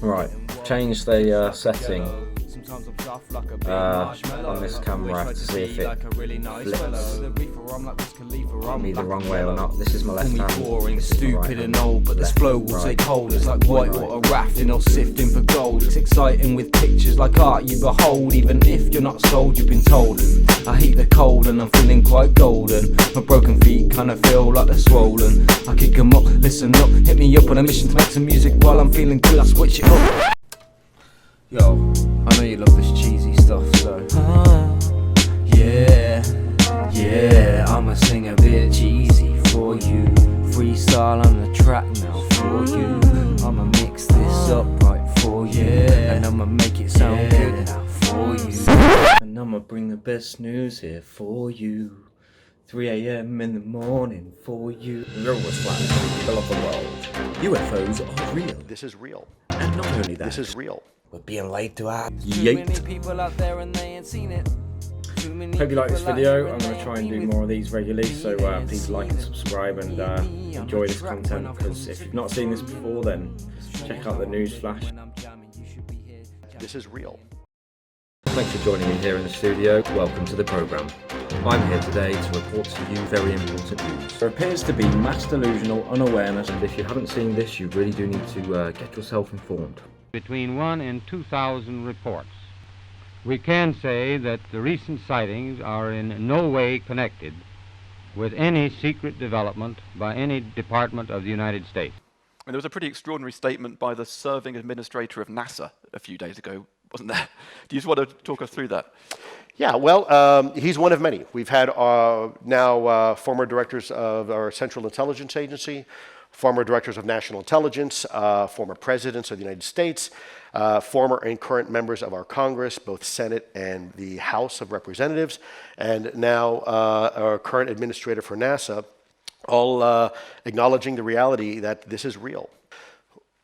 Right, change the setting on this camera to see if it flips me the wrong way or not. This is my left hand. This is my right hand. Old, but this flow will take hold. It's like whitewater rafting or sifting for gold. It's exciting with pictures like art you behold. Even if you're not sold, you've been told. I heat the cold and I'm feeling quite golden. My broken feet kinda feel like they're swollen. I kick 'em up, listen up, hit me up on a mission to make some music while I'm feeling good. I switch it up. Yo, I know you love this cheesy stuff, so yeah, I'ma sing a bit cheesy for you. Freestyle on the track now for you. I'ma mix this up right for you, and I'ma make it sound good now for you. And I'ma bring the best news here for you. 3 AM in the morning for you. The world was flat for the people of the world. UFOs are real. This is real. And not only that, This is real. we're being laid to our Too many people out there and they ain't seen it. Hope you like this video. I'm going to try and do more of these regularly, so please like and subscribe and enjoy this content, because if you've not seen this before, then check out the news flash. This is real. Thanks for joining me here in the studio. Welcome to the programme. I'm here today to report to you very important news. There appears to be mass delusional unawareness, and if you haven't seen this, you really do need to get yourself informed. Between 1 and 2,000 reports. We can say that the recent sightings are in no way connected with any secret development by any department of the United States. And there was a pretty extraordinary statement by the serving administrator of NASA a few days ago, wasn't there? Do you just want to talk us through that? Yeah, well, he's one of many. We've had now former directors of our Central Intelligence Agency, former directors of national intelligence, former presidents of the United States, former and current members of our Congress, both Senate and the House of Representatives, and now our current administrator for NASA, all acknowledging the reality that this is real.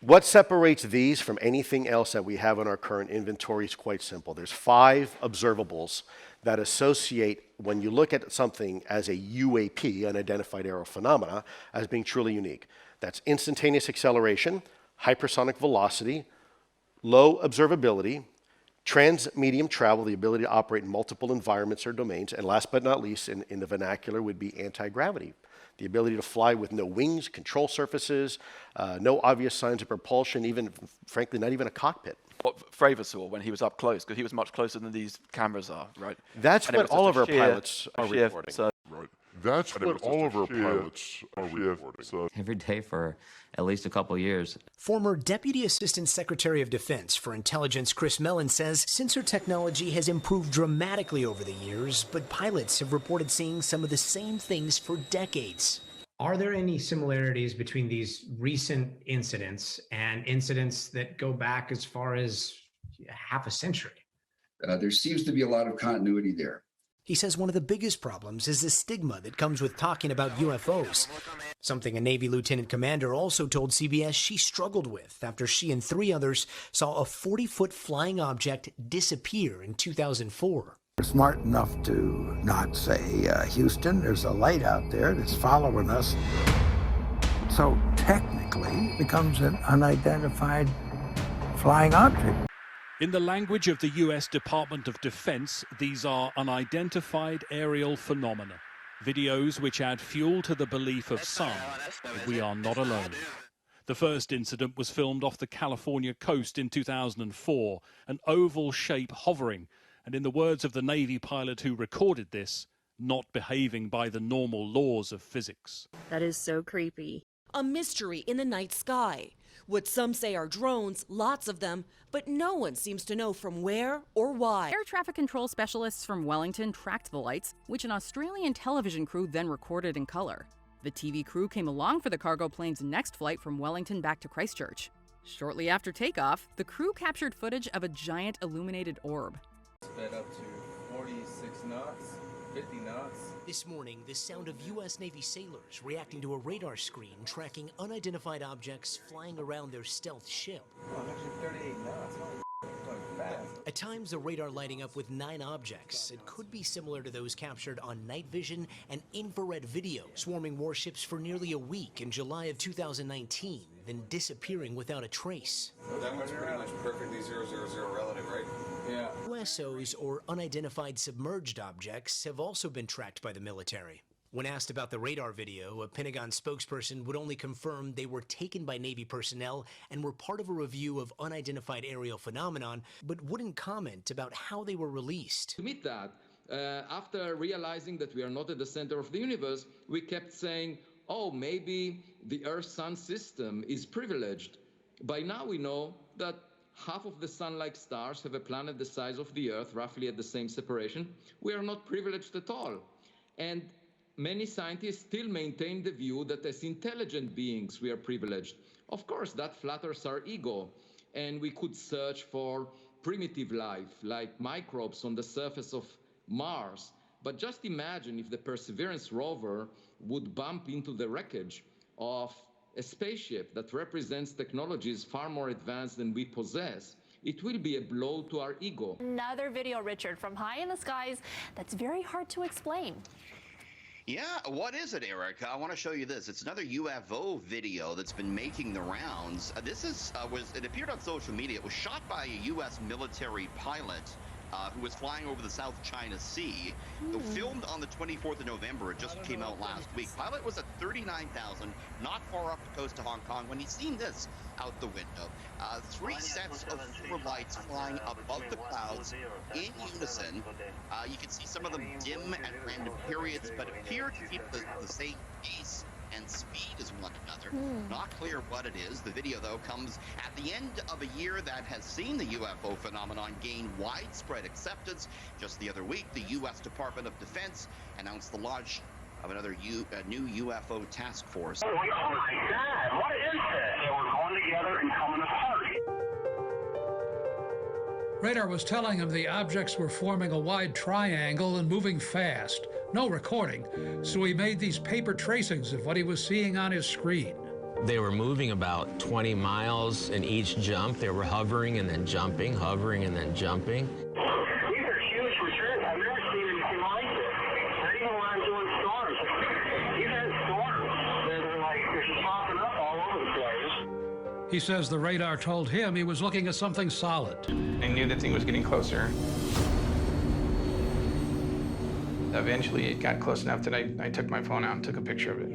What separates these from anything else that we have in our current inventory is quite simple. There's 5 observables that associate, when you look at something as a UAP, unidentified aerial phenomena, as being truly unique. That's instantaneous acceleration, hypersonic velocity, low observability, trans-medium travel, the ability to operate in multiple environments or domains, and last but not least, in the vernacular, would be anti-gravity. The ability to fly with no wings, control surfaces, no obvious signs of propulsion, even, frankly, not even a cockpit. What Fravor saw when he was up close, because he was much closer than these cameras are, right? That's And what all of our sheer- pilots are reporting. Right. That's what all of our pilots are reporting. Every day for at least a couple of years. Former Deputy Assistant Secretary of Defense for Intelligence Chris Mellon says sensor technology has improved dramatically over the years, but pilots have reported seeing some of the same things for decades. Are there any similarities between these recent incidents and incidents that go back as far as half a century? There seems to be a lot of continuity there. He says one of the biggest problems is the stigma that comes with talking about UFOs, something a Navy lieutenant commander also told CBS she struggled with after she and 3 others saw a 40-foot flying object disappear in 2004. We're smart enough to not say, Houston, there's a light out there that's following us. So technically it becomes an unidentified flying object. In the language of the US Department of Defense, these are unidentified aerial phenomena, videos which add fuel to the belief of some that we are not alone. The first incident was filmed off the California coast in 2004, an oval shape hovering, and in the words of the Navy pilot who recorded this, not behaving by the normal laws of physics. That is so creepy. A mystery in the night sky. What some say are drones, lots of them, but no one seems to know from where or why. Air traffic control specialists from Wellington tracked the lights, which an Australian television crew then recorded in color. The TV crew came along for the cargo plane's next flight from Wellington back to Christchurch. Shortly after takeoff, the crew captured footage of a giant illuminated orb. Sped up to 46 knots, 50 knots. This morning, the sound of U.S. Navy sailors reacting to a radar screen tracking unidentified objects flying around their stealth ship. Oh, actually 38 knots. Going fast. At times, the radar lighting up with 9 objects. It could be similar to those captured on night vision and infrared video, swarming warships for nearly a week in July of 2019. then disappearing without a trace. Well, that one's pretty much perfectly 000 relative, right? Yeah. USOs, or unidentified submerged objects, have also been tracked by the military. When asked about the radar video, a Pentagon spokesperson would only confirm they were taken by Navy personnel and were part of a review of unidentified aerial phenomenon, but wouldn't comment about how they were released. To meet that, after realizing that we are not at the center of the universe, we kept saying, oh, maybe the Earth-Sun system is privileged. By now we know that half of the sun-like stars have a planet the size of the Earth, roughly at the same separation. We are not privileged at all. And many scientists still maintain the view that as intelligent beings we are privileged. Of course, that flatters our ego, and we could search for primitive life, like microbes on the surface of Mars. But just imagine if the Perseverance rover would bump into the wreckage of a spaceship that represents technologies far more advanced than we possess. It will be a blow to our ego. Another video, Richard, from high in the skies that's very hard to explain. Yeah, what is it, Eric? I want to show you this. It's another UFO video that's been making the rounds. This is it appeared on social media. It was shot by a U.S. military pilot who was flying over the South China Sea. Filmed on the 24th of November. It just came out last week. Pilot was at 39,000, not far up the coast of Hong Kong, when he seen this out the window. 3 sets of silver lights flying above the clouds in unison. You can see some of them dim at random periods, but appear to keep the same pace and speed as one another. Not clear what it is. The video, though, comes at the end of a year that has seen the UFO phenomenon gain widespread acceptance. Just the other week, the U.S. Department of Defense announced the launch of another new UFO task force. Oh my God, what is this? They were going together and coming apart. Radar was telling him the objects were forming a wide triangle and moving fast. No recording, so he made these paper tracings of what he was seeing on his screen. They were moving about 20 miles in each jump. They were hovering and then jumping, hovering and then jumping. These are huge for sure. I've never seen anything like this. Not even when I'm doing storms. You've had storms that are like, they're popping up all over the place. He says the radar told him he was looking at something solid. I knew the thing was getting closer. Eventually, it got close enough that I took my phone out and took a picture of it.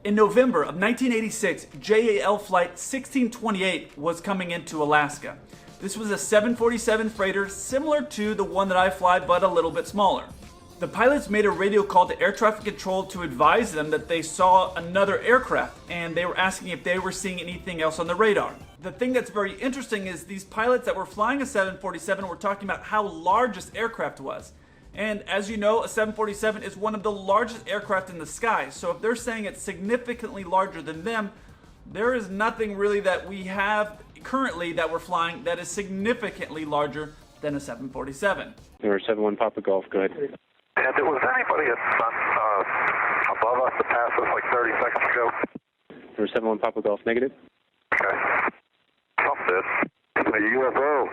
In November of 1986, JAL Flight 1628 was coming into Alaska. This was a 747 freighter similar to the one that I fly, but a little bit smaller. The pilots made a radio call to air traffic control to advise them that they saw another aircraft, and they were asking if they were seeing anything else on the radar. The thing that's very interesting is these pilots that were flying a 747 were talking about how large this aircraft was. And as you know, a 747 is one of the largest aircraft in the sky. So if they're saying it's significantly larger than them, there is nothing really that we have currently that we're flying that is significantly larger than a 747. Number 71 Papa Golf, go ahead. And there was anybody above us that passed us like 30 seconds ago? Number 71 Papa Golf, negative. Okay. Something did. A UFO.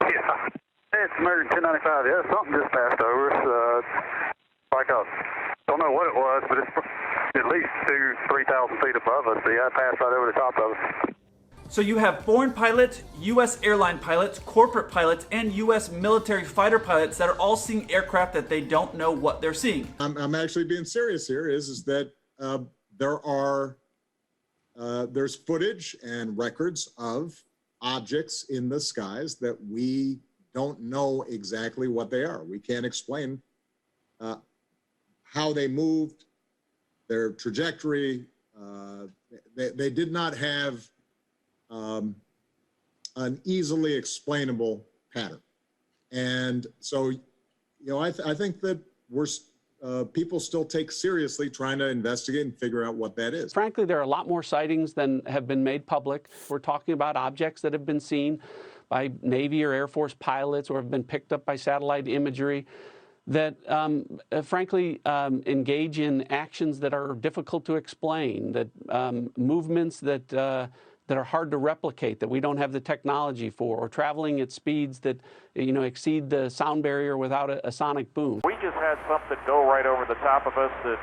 Yeah. Hey, it's American 1095. Yeah, something just passed over us. Like don't know what it was, but it's at least 3,000 feet above us. So yeah, it passed right over the top of us. So you have foreign pilots, U.S. airline pilots, corporate pilots, and U.S. military fighter pilots that are all seeing aircraft that they don't know what they're seeing. I'm actually being serious here. Is that there's footage and records of objects in the skies that we don't know exactly what they are. We can't explain how they moved, their trajectory. They did not have an easily explainable pattern. And so, I think that people still take seriously trying to investigate and figure out what that is. Frankly, there are a lot more sightings than have been made public. We're talking about objects that have been seen by Navy or Air Force pilots or have been picked up by satellite imagery that frankly engage in actions that are difficult to explain, that movements that are hard to replicate, that we don't have the technology for, or traveling at speeds that exceed the sound barrier without a sonic boom. We just had something go right over the top of us that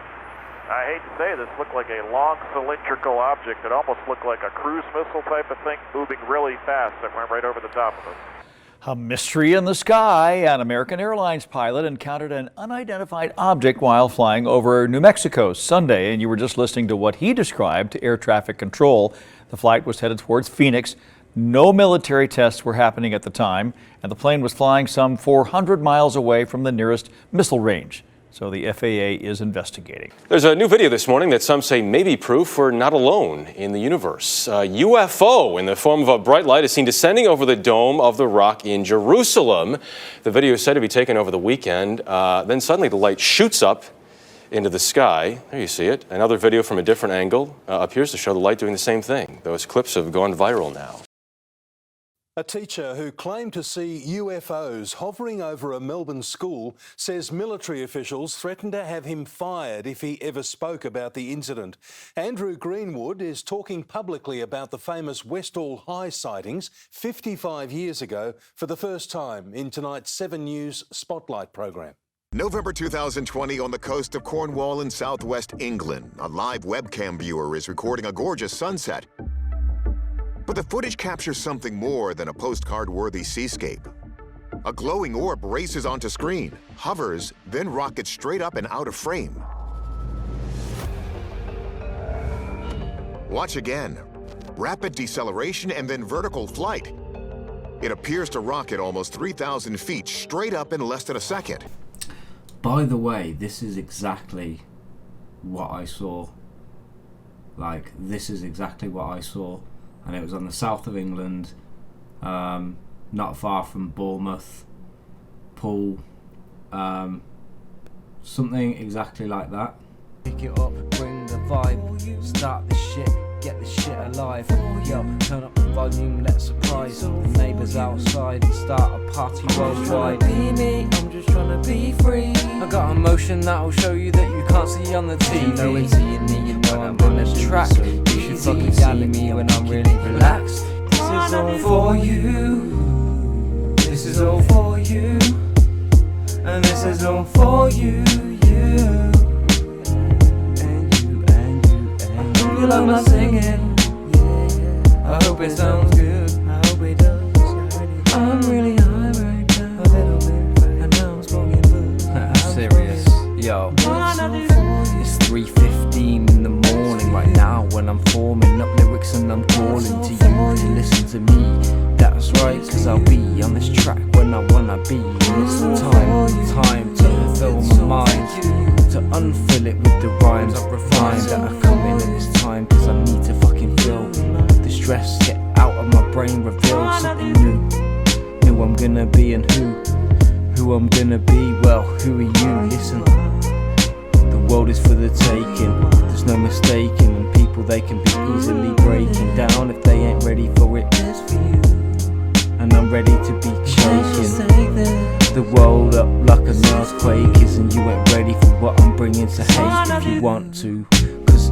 I hate to say this, looked like a long cylindrical object. It almost looked like a cruise missile type of thing moving really fast that went right over the top of us. A mystery in the sky. An American Airlines pilot encountered an unidentified object while flying over New Mexico Sunday, and you were just listening to what he described to air traffic control. The flight was headed towards Phoenix. No military tests were happening at the time, and the plane was flying some 400 miles away from the nearest missile range. So the FAA is investigating. There's a new video this morning that some say may be proof we're not alone in the universe. A UFO in the form of a bright light is seen descending over the Dome of the Rock in Jerusalem. The video is said to be taken over the weekend. Then suddenly the light shoots up into the sky. There you see it. Another video from a different angle appears to show the light doing the same thing. Those clips have gone viral now. A teacher who claimed to see UFOs hovering over a Melbourne school says military officials threatened to have him fired if he ever spoke about the incident. Andrew Greenwood is talking publicly about the famous Westall High sightings 55 years ago for the first time in tonight's 7 News Spotlight program. November 2020 on the coast of Cornwall in southwest England. A live webcam viewer is recording a gorgeous sunset. But the footage captures something more than a postcard-worthy seascape. A glowing orb races onto screen, hovers, then rockets straight up and out of frame. Watch again. Rapid deceleration and then vertical flight. It appears to rocket almost 3,000 feet straight up in less than a second. By the way, this is exactly what I saw. Like, this is exactly what I saw. And it was on the south of England, not far from Bournemouth, Poole, something exactly like that. Pick it up, bring the vibe, start the shit, get the shit alive. Yo, turn up the volume, let's surprise the neighbours outside and start a party worldwide. Be me, I'm just trying to be free. I got a motion that'll show you that you can't see on the TV. You know it's seeing me, you know I'm on the track. You should fucking see me when I'm really relaxed. This is all for you. This is all for you. And this is all for you, you. You like my singing, I hope it sounds good, I hope it does. I'm really high right now, a little bit, and now I'm smoking blues. I'm serious, yo. It's 3:15 in the morning right now when I'm forming up lyrics and I'm calling to you to listen to me. That's right, cause I'll be on this track when I wanna be. And it's the time to fill my mind, to unfill it with the rhymes I refine that are coming in this time, cause I need to fucking feel the stress get out of my brain, reveal something new, who I'm gonna be and who I'm gonna be. Well, who are you? Listen, the world is for the taking, there's no mistaking, and people they can be easily breaking down if they ain't ready for it, and I'm ready to be shaking the world up like an earthquake is, and you ain't ready for what I'm bringing to hate if you want to, cause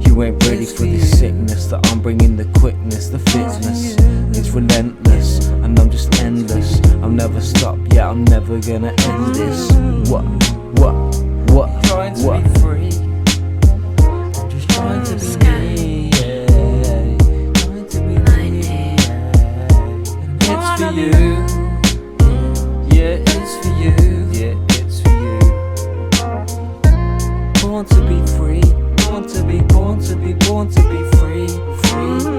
you ain't ready for this sickness that I'm bringing, the quickness, the fitness, it's relentless, and I'm just endless, I'll never stop, yeah, I'm never gonna end this. What? Trying to be free, I'm just trying to be me, yeah. Trying to be me, yeah. It's for you. Yeah, it's for you. Yeah, it's for you. Born to be free. Born to be free. Freedom.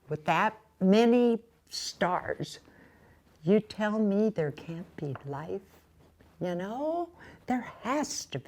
With that many stars, you tell me there can't be life? You know, there has to be.